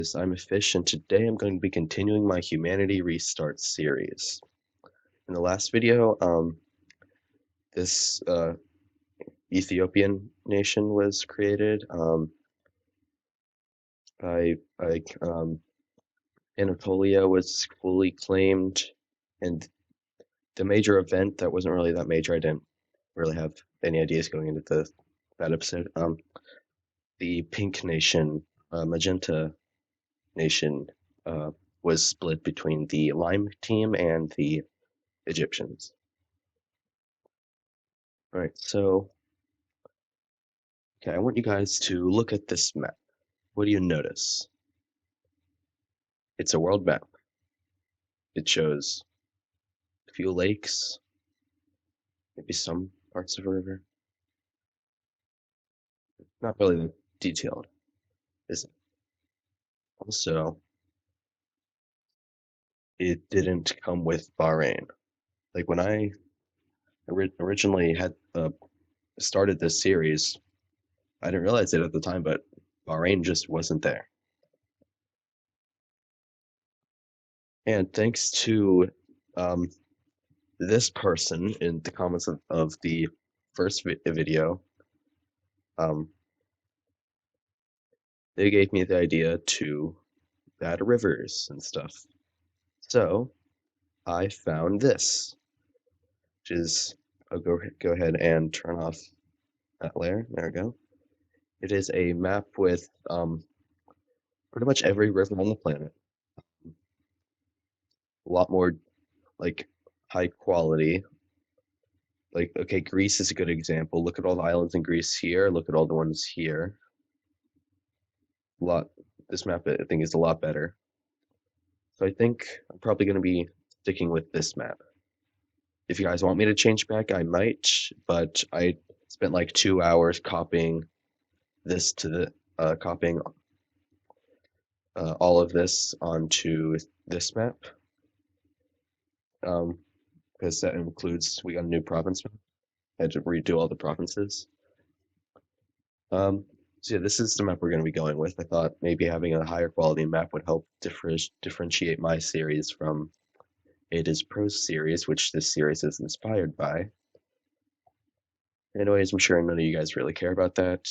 I'm a fish, and today I'm going to be continuing my Humanity Restart series. In the last video, this Ethiopian nation was created by Anatolia was fully claimed, and the major event that wasn't really that major. I didn't really have any ideas going into that episode. The Pink Nation, Magenta Nation, uh, was split between the Lime team and the Egyptians. All right, so okay, I want you guys to look at this map. What do you notice? It's a world map. It shows a few lakes, maybe some parts of a river. Not really that detailed, is it? Also, it didn't come with Bahrain. Like when I originally had started this series, I didn't realize it at the time, but Bahrain just wasn't there. And thanks to um, this person in the comments of the first video, um, they gave me the idea to add rivers and stuff. So I found this, which is, I'll go ahead and turn off that layer. There we go. It is a map with pretty much every river on the planet. A lot more like high quality. Like, okay, Greece is a good example. Look at all the islands in Greece here. Look at all the ones here. A lot. This map, I think, is a lot better. So I think I'm probably going to be sticking with this map. If you guys want me to change back, I might, but I spent like 2 hours copying this to the copying all of this onto this map. Because that includes we got a new province map. I had to redo all the provinces. So yeah, this is the map we're going to be going with. I thought maybe having a higher quality map would help differentiate my series from AdizzPro's series, which this series is inspired by. Anyways, I'm sure none of you guys really care about that.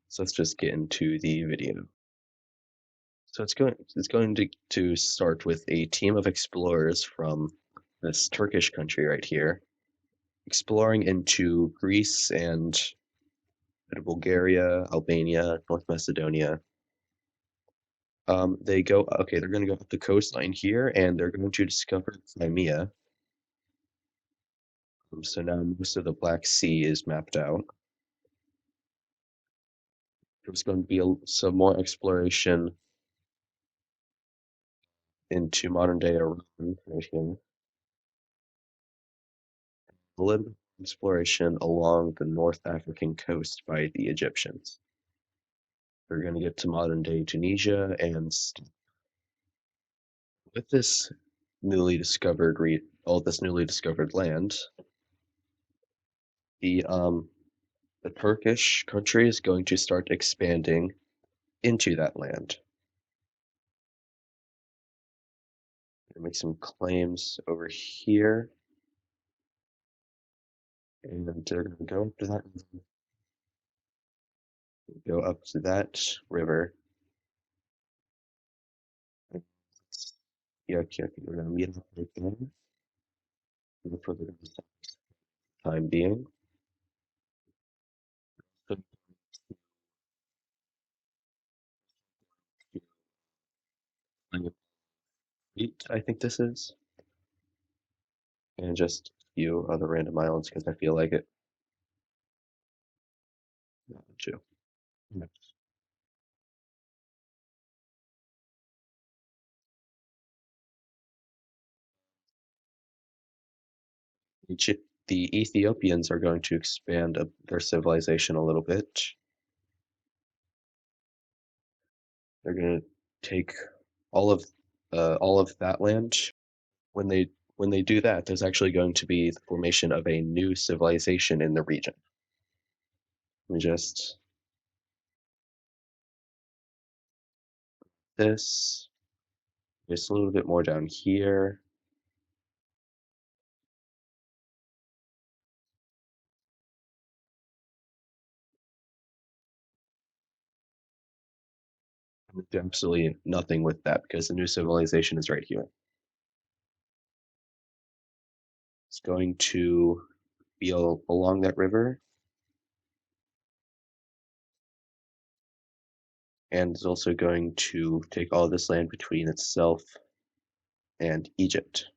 So let's just get into the video. So it's going to start with a team of explorers from this Turkish country right here, exploring into Greece and Bulgaria, Albania, North Macedonia. They're going to go up the coastline here, and they're going to discover Crimea. So now most of the Black Sea is mapped out. There's going to be some more exploration into modern day Iran right here. A little bit of exploration along the North African coast by the Egyptians. We're going to get to modern day Tunisia, and with this all this newly discovered land, the Turkish country is going to start expanding into that land. Make some claims over here, and they're going to go up to that river. Yeah, we're going to meet up right there for the time being. So, I think this is, and just a few other random islands because I feel like it. Too. The Ethiopians are going to expand their civilization a little bit. They're going to take all of that land. When they do that, there's actually going to be the formation of a new civilization in the region. Let me just this. Just a little bit more down here. Absolutely nothing with that because the new civilization is right here. It's going to be along that river, and it's also going to take all this land between itself and Egypt.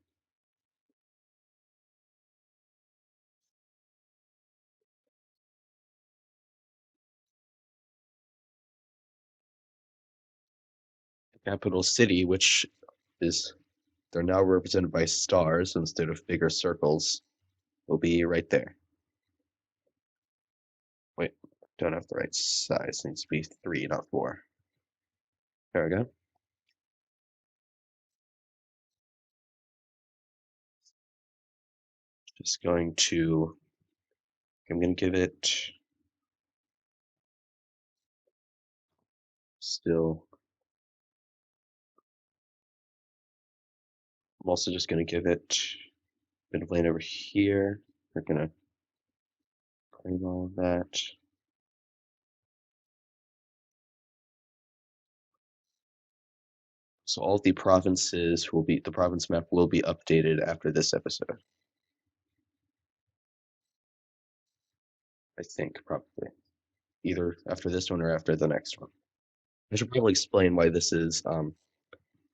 The capital city, which is they're now represented by stars instead of bigger circles, will be right there. Wait, don't have the right size. It needs to be 3, not 4. There we go. Just going to, I'm going to give it still. I'm also just going to give it a bit of land over here. We're going to claim all of that. So all the provinces will be, the province map will be updated after this episode. I think probably either after this one or after the next one. I should probably explain why this is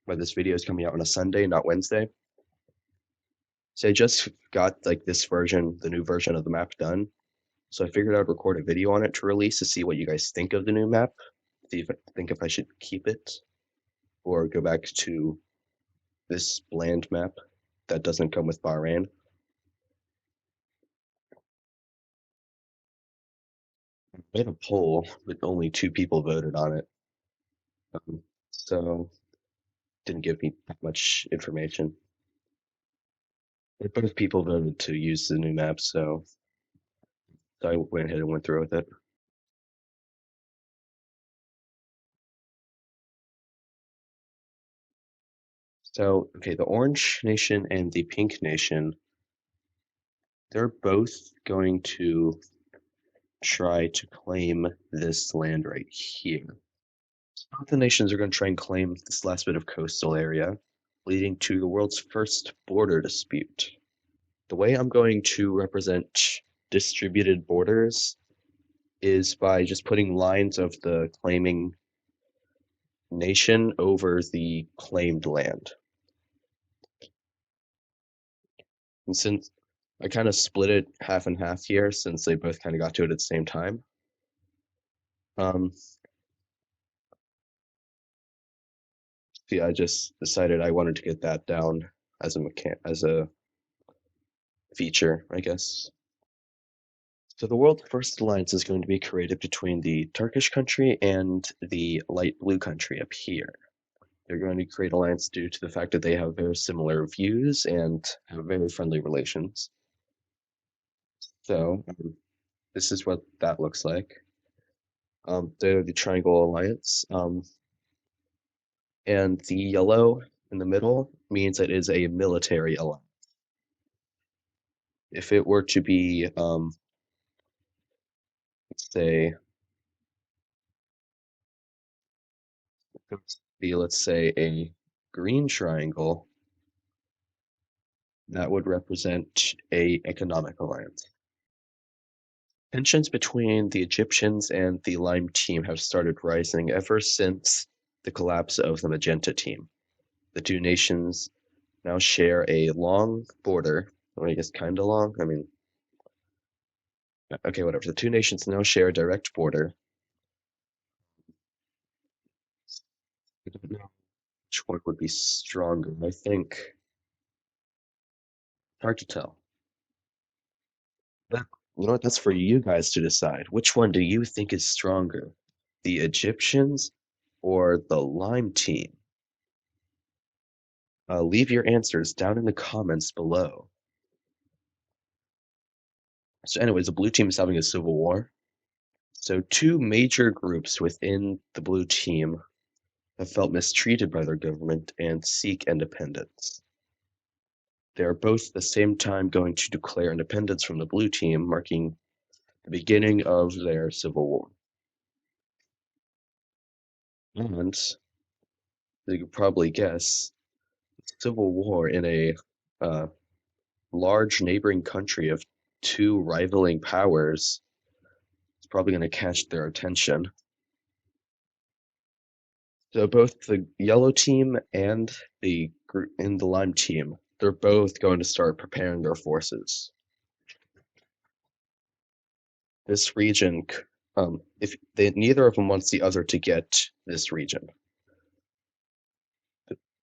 why this video is coming out on a Sunday, not Wednesday. So I just got like this version, the new version of the map done. So I figured I'd record a video on it to release to see what you guys think of the new map. Think if I should keep it or go back to this bland map that doesn't come with Bahrain. I have a poll, but only 2 people voted on it. So didn't give me that much information. But both people voted to use the new map, so I went ahead and went through with it. So, okay, the Orange Nation and the Pink Nation, they're both going to try to claim this land right here. Both the nations are going to try and claim this last bit of coastal area, leading to the world's first border dispute. The way I'm going to represent distributed borders is by just putting lines of the claiming nation over the claimed land. And since I kind of split it half and half here, since they both kind of got to it at the same time. Yeah, I just decided I wanted to get that down as a feature, I guess. So the world's first alliance is going to be created between the Turkish country and the light blue country up here. They're going to create alliance due to the fact that they have very similar views and have very friendly relations. So this is what that looks like. They're the Triangle Alliance. And the yellow in the middle means it is a military alliance. If it were to be, say, let's say a green triangle, that would represent a economic alliance. Tensions between the Egyptians and the Lime team have started rising ever since the collapse of the Magenta team. The 2 nations now share a long border. Well, I guess kind of long. I mean, okay, whatever. The 2 nations now share a direct border. I don't know which one would be stronger. I think hard to tell. That, you know what? That's for you guys to decide. Which one do you think is stronger, the Egyptians or the Lime team? Leave your answers down in the comments below. So, anyways, the blue team is having a civil war. So, 2 major groups within the blue team have felt mistreated by their government and seek independence. They are both at the same time going to declare independence from the blue team, marking the beginning of their civil war. And, as you could probably guess, civil war in a uh, large neighboring country of two rivaling powers is probably going to catch their attention. So both the yellow team and the lime team, they're both going to start preparing their forces. This region, if neither of them wants the other to get this region.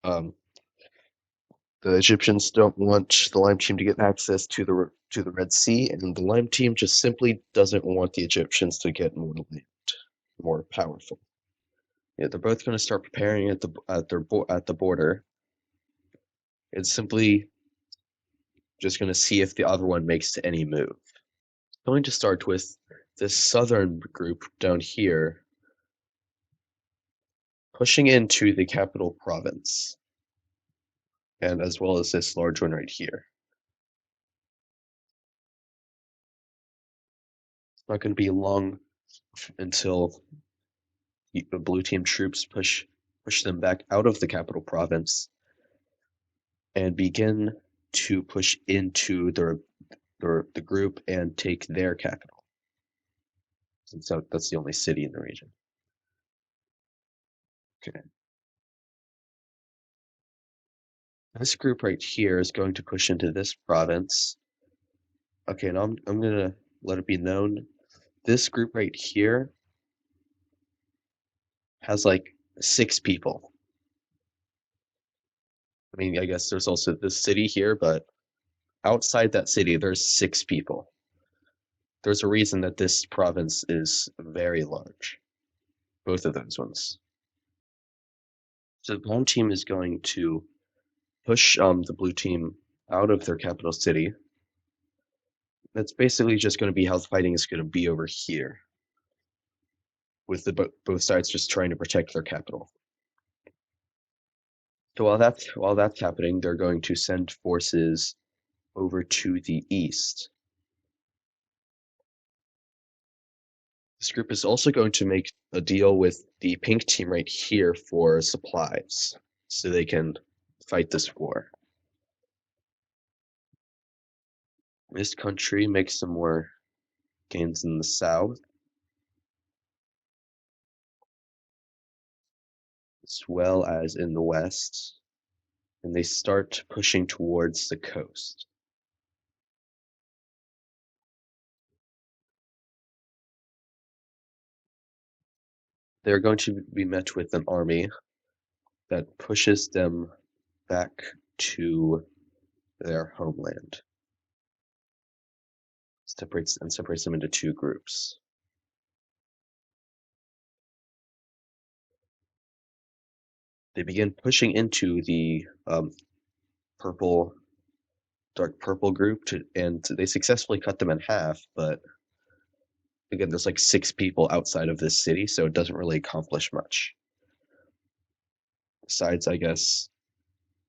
Um, the Egyptians don't want the lime team to get access to the Red Sea, and the lime team just simply doesn't want the Egyptians to get more land, more powerful. Yeah, they're both going to start preparing at the border. It's simply just going to see if the other one makes any move. I'm going to start with this southern group down here, pushing into the capital province, and as well as this large one right here. It's not going to be long until the blue team troops push them back out of the capital province and begin to push into the group and take their capital. Since that's the only city in the region. Okay. This group right here is going to push into this province. Okay, now I'm gonna let it be known. This group right here has like 6 people. I mean, I guess there's also this city here, but outside that city, there's 6 people. There's a reason that this province is very large. Both of those ones. So the brown team is going to push the blue team out of their capital city. That's basically just going to be how the fighting is going to be over here, with both sides just trying to protect their capital. So while that's happening, they're going to send forces over to the east. This group is also going to make a deal with the pink team right here for supplies, so they can fight this war. This country makes some more gains in the south, as well as in the west, and they start pushing towards the coast. They're going to be met with an army that pushes them back to their homeland. Separates them into 2 groups. They begin pushing into the dark purple group, and they successfully cut them in half. But again, there's like 6 people outside of this city, so it doesn't really accomplish much. Besides, I guess,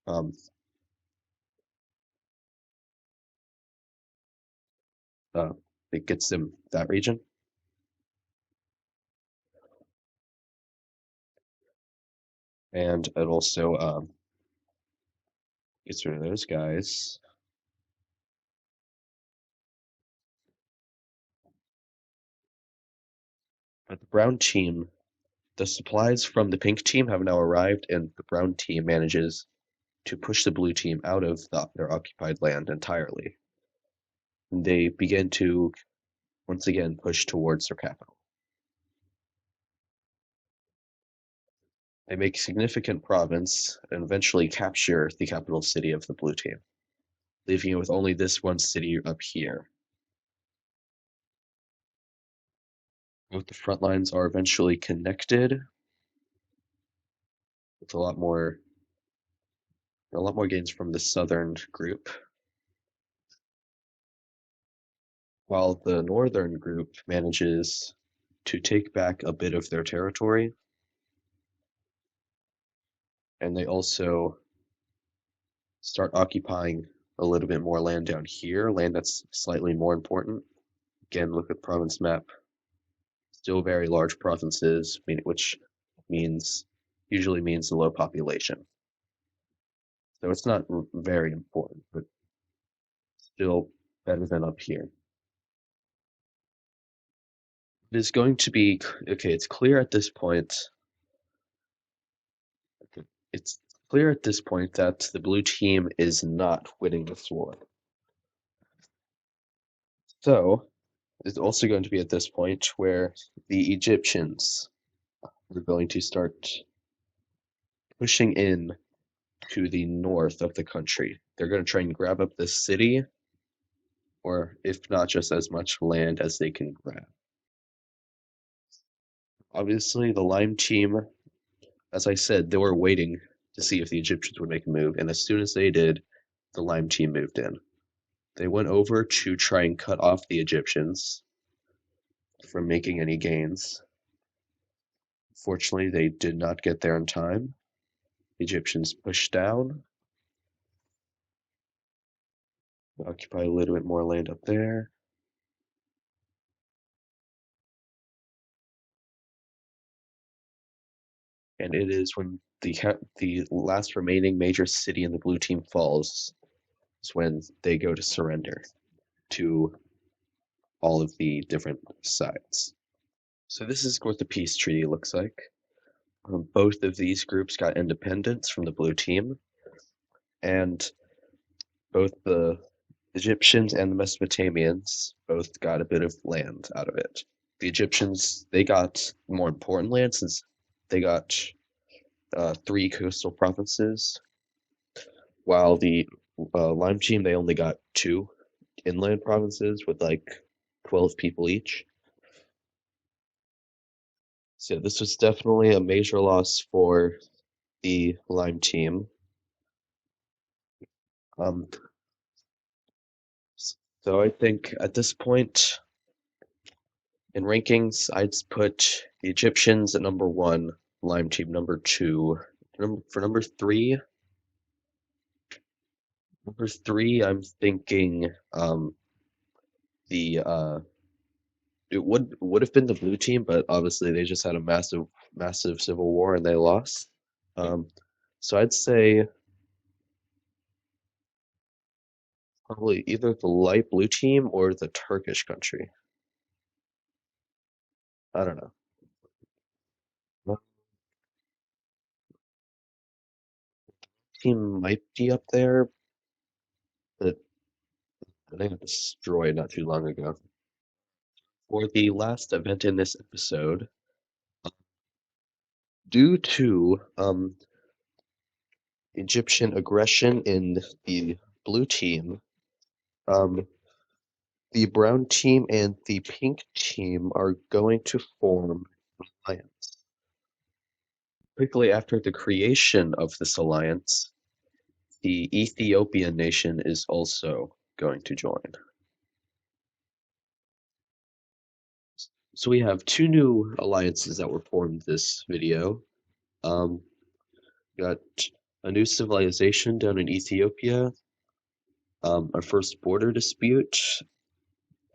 um, uh, it gets them that region. And it also gets rid of those guys. But the brown team, the supplies from the pink team have now arrived, and the brown team manages to push the blue team out of their occupied land entirely. And they begin to once again push towards their capital. They make significant province and eventually capture the capital city of the blue team, leaving it with only this one city up here. Both the front lines are eventually connected with a lot more gains from the southern group, while the northern group manages to take back a bit of their territory. and they also start occupying a little bit more land down here, land that's slightly more important. Again, look at the province map. Still very large provinces, which means usually means a low population. So it's not very important, but still better than up here. It is going to be okay. It's clear at this point. It's clear at this point that the blue team is not winning this war. So it's also going to be at this point where the Egyptians are going to start pushing in to the north of the country. They're going to try and grab up this city, or if not just as much land as they can grab. Obviously, the Lime team, as I said, they were waiting to see if the Egyptians would make a move, and as soon as they did, the Lime team moved in. They went over to try and cut off the Egyptians from making any gains. Fortunately, they did not get there in time. The Egyptians pushed down, occupy a little bit more land up there. And it is when the last remaining major city in the blue team falls, is when they go to surrender to all of the different sides. So this is what the peace treaty looks like. Both of these groups got independence from the blue team, and both the Egyptians and the Mesopotamians both got a bit of land out of it. The Egyptians, they got more important land since they got 3 coastal provinces, while the Lime team, they only got 2 inland provinces with like 12 people each. So this was definitely a major loss for the Lime team. Um, so I think at this point in rankings, I'd put the Egyptians at number 1, Lime team number 2. For number three, I'm thinking the it would have been the blue team, but obviously they just had a massive civil war and they lost. So I'd say probably either the light blue team or the Turkish country. I don't know. One team might be up there, but they got destroyed not too long ago. For the last event in this episode, due to Egyptian aggression in the blue team, um, the brown team and the pink team are going to form an alliance. Quickly after the creation of this alliance, the Ethiopian nation is also going to join. So we have 2 new alliances that were formed this video. Got a new civilization down in Ethiopia, our first border dispute,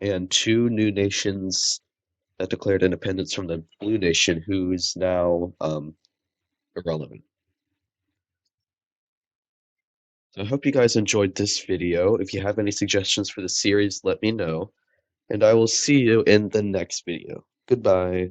and 2 new nations that declared independence from the blue nation, who is now irrelevant. So I hope you guys enjoyed this video. If you have any suggestions for the series, let me know, and I will see you in the next video. Goodbye.